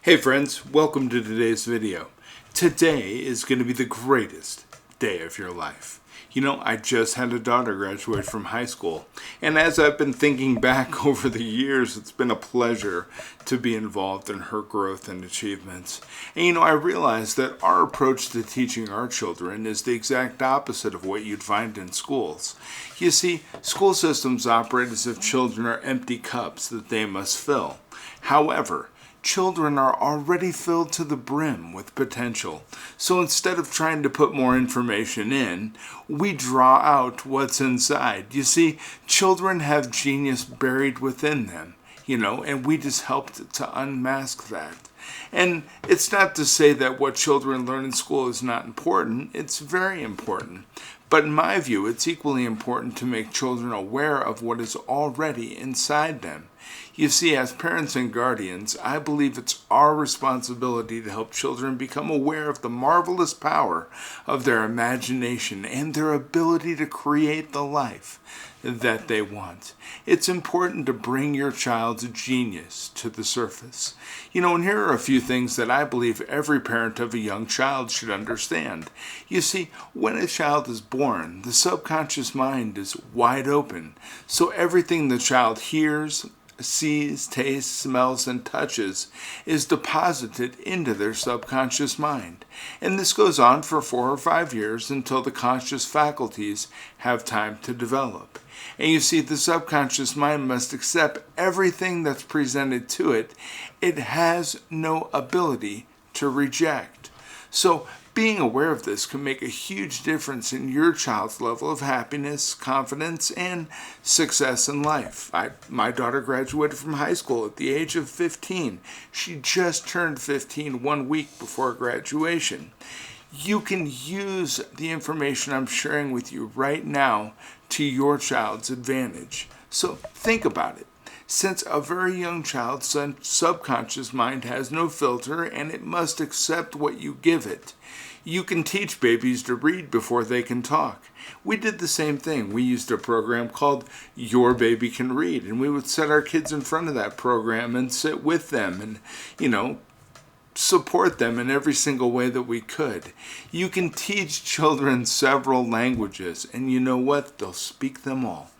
Hey friends, welcome to today's video. Today is going to be the greatest day of your life. You know, I just had a daughter graduate from high school, and as I've been thinking back over the years, it's been a pleasure to be involved in her growth and achievements. And you know, I realized that our approach to teaching our children is the exact opposite of what you'd find in schools. You see, school systems operate as if children are empty cups that they must fill. However, children are already filled to the brim with potential. So instead of trying to put more information in, we draw out what's inside. You see, children have genius buried within them, and we just helped to unmask that. And it's not to say that what children learn in school is not important. It's very important. But in my view, it's equally important to make children aware of what is already inside them. You see, as parents and guardians, I believe it's our responsibility to help children become aware of the marvelous power of their imagination and their ability to create the life that they want. It's important to bring your child's genius to the surface. And here are a few things that I believe every parent of a young child should understand. You see, when a child is born, the subconscious mind is wide open. So everything the child hears, sees, tastes, smells, and touches is deposited into their subconscious mind. And this goes on for 4 or 5 years until the conscious faculties have time to develop. And you see, the subconscious mind must accept everything that's presented to it. It has no ability to reject. So being aware of this can make a huge difference in your child's level of happiness, confidence, and success in life. My daughter graduated from high school at the age of 15. She just turned 15 1 week before graduation. You can use the information I'm sharing with you right now to your child's advantage. So think about it. Since a very young child's subconscious mind has no filter and it must accept what you give it, you can teach babies to read before they can talk. We did the same thing. We used a program called Your Baby Can Read, and we would set our kids in front of that program and sit with them and, support them in every single way that we could. You can teach children several languages, and you know what? They'll speak them all.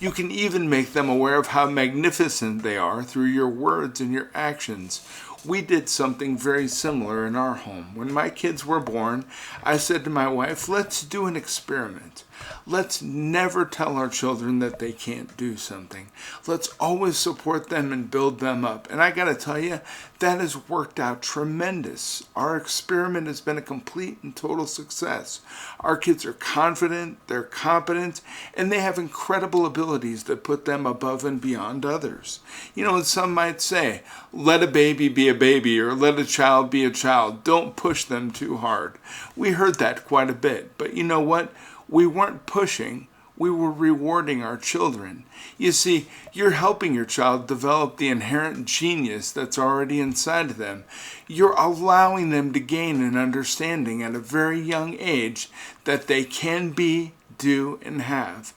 You can even make them aware of how magnificent they are through your words and your actions. We did something very similar in our home. When my kids were born, I said to my wife, let's do an experiment. Let's never tell our children that they can't do something. Let's always support them and build them up. And I got to tell you, that has worked out tremendous. Our experiment has been a complete and total success. Our kids are confident, they're competent, and they have incredible abilities that put them above and beyond others. And some might say, let a baby be a baby or let a child be a child. Don't push them too hard. We heard that quite a bit. But you know what? We weren't pushing, we were rewarding our children. You see, you're helping your child develop the inherent genius that's already inside of them. You're allowing them to gain an understanding at a very young age that they can be, do, and have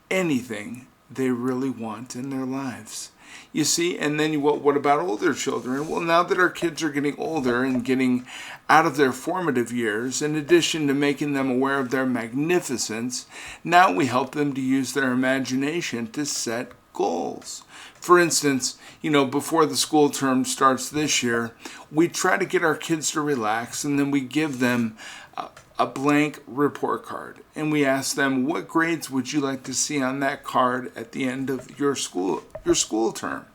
anything they really want in their lives. You see, and then what about older children? Well, now that our kids are getting older and getting out of their formative years, in addition to making them aware of their magnificence, now we help them to use their imagination to set goals. For instance, before the school term starts this year, we try to get our kids to relax, and then we give them a blank report card. And we ask them, what grades would you like to see on that card at the end of your school term?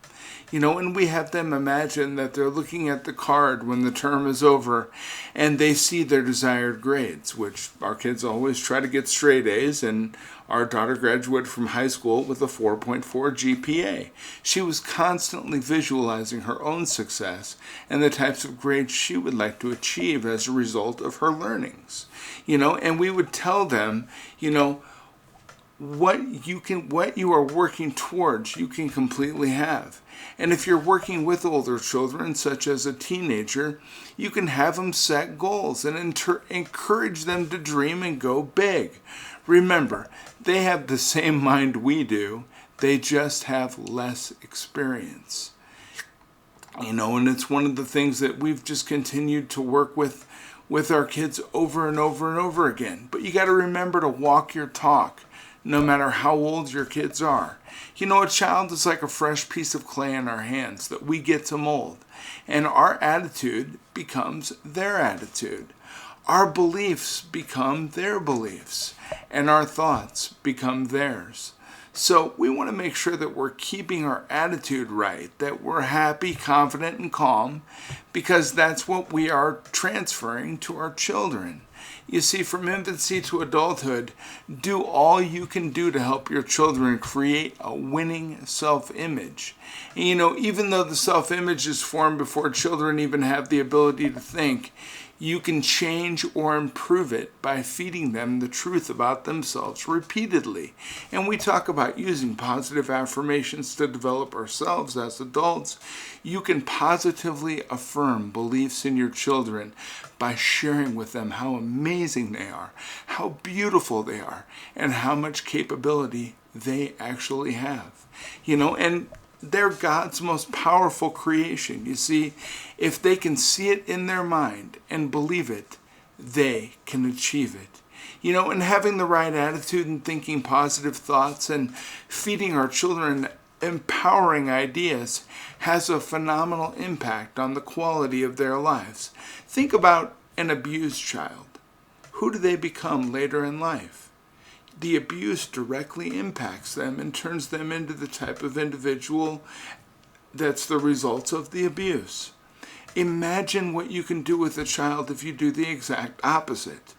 And we have them imagine that they're looking at the card when the term is over and they see their desired grades, which our kids always try to get straight A's, and our daughter graduated from high school with a 4.4 GPA. She was constantly visualizing her own success and the types of grades she would like to achieve as a result of her learnings. And we would tell them, what you are working towards, you can completely have. And if you're working with older children, such as a teenager, you can have them set goals and encourage them to dream and go big. Remember, they have the same mind we do, they just have less experience. And it's one of the things that we've just continued to work with our kids over and over and over again. But you got to remember to walk your talk, no matter how old your kids are. A child is like a fresh piece of clay in our hands that we get to mold. And our attitude becomes their attitude. Our beliefs become their beliefs. And our thoughts become theirs. So we want to make sure that we're keeping our attitude right, that we're happy, confident, and calm, because that's what we are transferring to our children. You see, from infancy to adulthood, do all you can do to help your children create a winning self-image. And even though the self-image is formed before children even have the ability to think, you can change or improve it by feeding them the truth about themselves repeatedly. And we talk about using positive affirmations to develop ourselves as adults. You can positively affirm beliefs in your children by sharing with them how amazing they are, how beautiful they are, and how much capability they actually have. And they're God's most powerful creation. You see, if they can see it in their mind and believe it, they can achieve it. And having the right attitude and thinking positive thoughts and feeding our children empowering ideas has a phenomenal impact on the quality of their lives. Think about an abused child. Who do they become later in life? The abuse directly impacts them and turns them into the type of individual that's the result of the abuse. Imagine what you can do with a child if you do the exact opposite.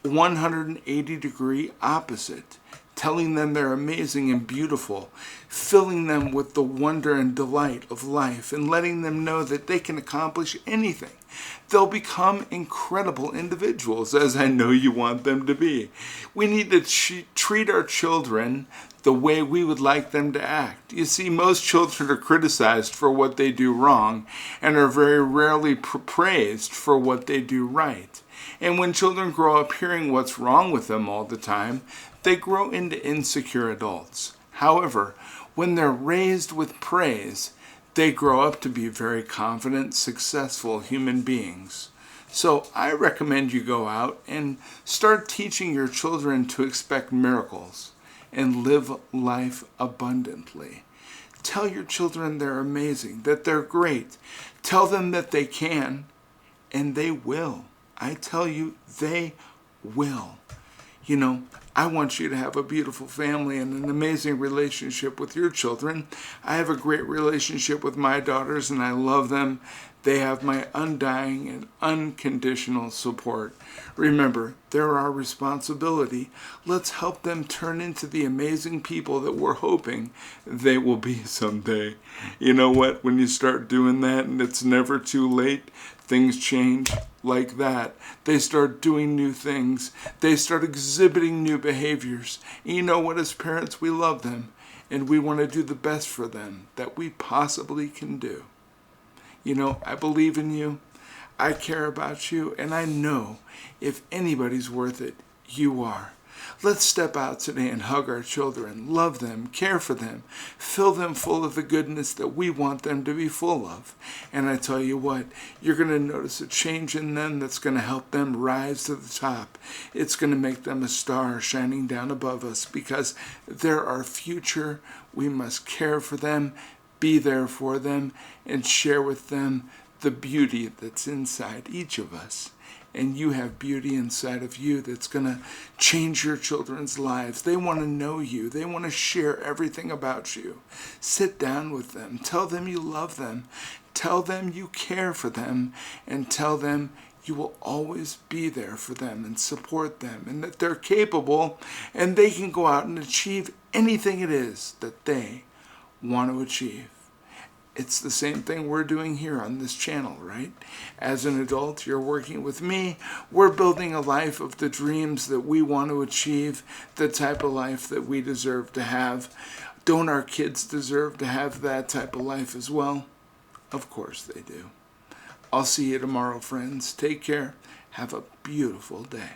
180-degree opposite. Telling them they're amazing and beautiful, filling them with the wonder and delight of life, and letting them know that they can accomplish anything. They'll become incredible individuals, as I know you want them to be. We need to treat our children the way we would like them to act. You see, most children are criticized for what they do wrong and are very rarely praised for what they do right. And when children grow up hearing what's wrong with them all the time, they grow into insecure adults. However, when they're raised with praise, they grow up to be very confident, successful human beings. So I recommend you go out and start teaching your children to expect miracles and live life abundantly. Tell your children they're amazing, that they're great. Tell them that they can, and they will. I tell you, they will. I want you to have a beautiful family and an amazing relationship with your children. I have a great relationship with my daughters, and I love them. They have my undying and unconditional support. Remember, they're our responsibility. Let's help them turn into the amazing people that we're hoping they will be someday. You know what? When you start doing that and it's never too late, things change like that. They start doing new things. They start exhibiting new behaviors. And you know what? As parents, we love them, and we want to do the best for them that we possibly can do. I believe in you. I care about you, and I know if anybody's worth it, you are. Let's step out today and hug our children, love them, care for them, fill them full of the goodness that we want them to be full of. And I tell you what, you're going to notice a change in them that's going to help them rise to the top. It's going to make them a star shining down above us, because they're our future. We must care for them, be there for them, and share with them the beauty that's inside each of us. And you have beauty inside of you that's going to change your children's lives. They want to know you. They want to share everything about you. Sit down with them. Tell them you love them. Tell them you care for them. And tell them you will always be there for them and support them, and that they're capable and they can go out and achieve anything it is that they want to achieve. It's the same thing we're doing here on this channel, right? As an adult, you're working with me. We're building a life of the dreams that we want to achieve, the type of life that we deserve to have. Don't our kids deserve to have that type of life as well? Of course they do. I'll see you tomorrow, friends. Take care. Have a beautiful day.